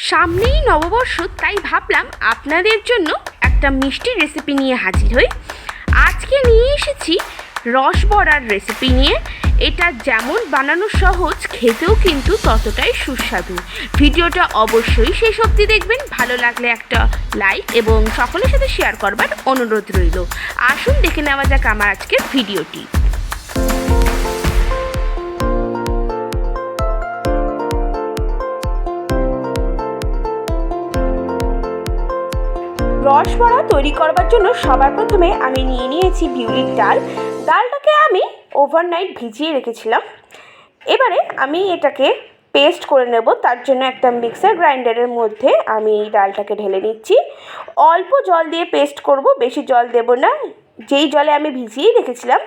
সামনেই নববর্ষ, তাই ভাবলাম আপনাদের জন্য একটা মিষ্টি রেসিপি নিয়ে হাজির হই। আজকে নিয়ে এসেছি রসবড়ার রেসিপি নিয়ে। এটা যেমন বানানো সহজ, খেতেও কিন্তু ততটাই সুস্বাদু। ভিডিওটা অবশ্যই শেষ অবধি দেখবেন। ভালো লাগলে একটা লাইক এবং সকলের সাথে শেয়ার করবার অনুরোধ রইল। আসুন দেখে নেওয়া যাক আমার আজকের ভিডিওটি। রসবড়া তৈরি করবার জন্য সবার প্রথমে আমি নিয়ে নিয়েছি বিউলির ডাল। ডালটাকে আমি ওভারনাইট ভিজিয়ে রেখেছিলাম। এবারে আমি এটাকে পেস্ট করে নেব। তার জন্য একটা মিক্সার গ্রাইন্ডারের মধ্যে আমি এই ডালটাকে ঢেলে নিচ্ছি। অল্প জল দিয়ে পেস্ট করব, বেশি জল দেব না। যেই জলে আমি ভিজিয়েই রেখেছিলাম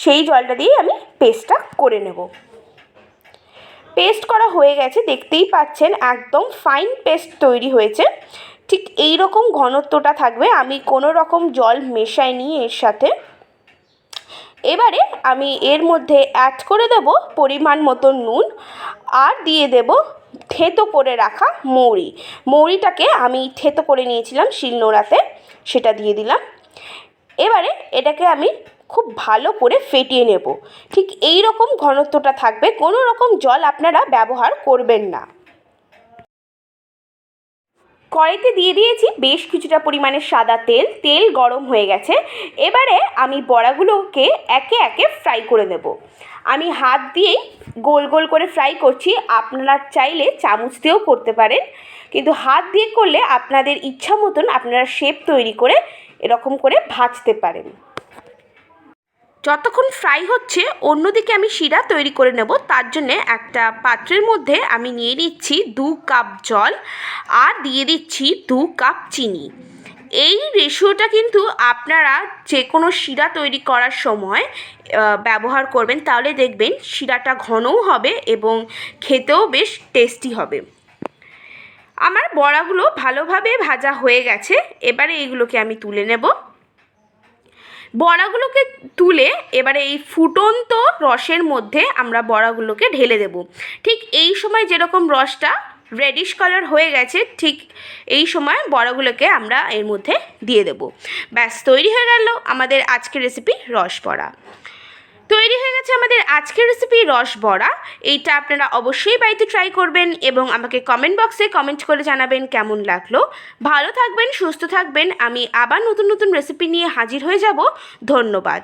সেই জলটা দিয়েই আমি পেস্টটা করে নেব। পেস্ট করা হয়ে গেছে, দেখতেই পাচ্ছেন একদম ফাইন পেস্ট তৈরি হয়েছে। ঠিক এই রকম ঘনত্বটা থাকবে। আমি কোনো রকম জল মেশাইনি এর সাথে। এবারে আমি এর মধ্যে অ্যাড করে দেব পরিমাণ মতো নুন, আর দিয়ে দেব থেতো করে রাখা মৌরি। মৌরিটাকে আমি থেতো করে নিয়েছিলাম শিলনোড়াতে, সেটা দিয়ে দিলাম। এবারে এটাকে আমি খুব ভালো করে ফেটিয়ে নেব। ঠিক এই রকম ঘনত্বটা থাকবে, কোনো রকম জল আপনারা ব্যবহার করবেন না। কড়াইতে দিয়ে দিয়েছি বেশ কিছুটা পরিমাণে সাদা তেল। তেল গরম হয়ে গেছে। এবারে আমি বড়াগুলোকে একে একে ফ্রাই করে নেব। আমি হাত দিয়েই গোল গোল করে ফ্রাই করছি। আপনারা চাইলে চামচ দিয়েও করতে পারেন, কিন্তু হাত দিয়ে করলে আপনাদের ইচ্ছা মতন আপনারা শেপ তৈরি করে এরকম করে ভাজতে পারেন। যতক্ষণ ফ্রাই হচ্ছে অন্যদিকে আমি শিরা তৈরি করে নেব। তার জন্যে একটা পাত্রের মধ্যে আমি নিয়ে নিচ্ছি 2 কাপ জল, আর দিয়ে দিচ্ছি 2 কাপ চিনি। এই রেশিওটা কিন্তু আপনারা যে কোনো শিরা তৈরি করার সময় ব্যবহার করবেন, তাহলে দেখবেন শিরাটা ঘনও হবে এবং খেতেও বেশ টেস্টি হবে। আমার বড়াগুলো ভালোভাবে ভাজা হয়ে গেছে। এবারে এইগুলোকে আমি তুলে নেব। বড়াগুলোকে তুলে এবারে এই ফুটন্ত রসের মধ্যে আমরা বড়াগুলোকে ঢেলে দেব। ঠিক এই সময় যেরকম রসটা রেডিশ কালার হয়ে গেছে, ঠিক এই সময় বড়াগুলোকে আমরা এর মধ্যে দিয়ে দেব। ব্যাস, তৈরি হয়ে গেল আমাদের আজকের রেসিপি রসবড়া। তৈরি হয়ে গেছে আমাদের আজকের রেসিপি রসবড়া। এইটা আপনারা অবশ্যই বাড়িতে ট্রাই করবেন এবং আমাকে কমেন্ট বক্সে কমেন্ট করে জানাবেন কেমন লাগলো। ভালো থাকবেন, সুস্থ থাকবেন। আমি আবার নতুন নতুন রেসিপি নিয়ে হাজির হয়ে যাব। ধন্যবাদ।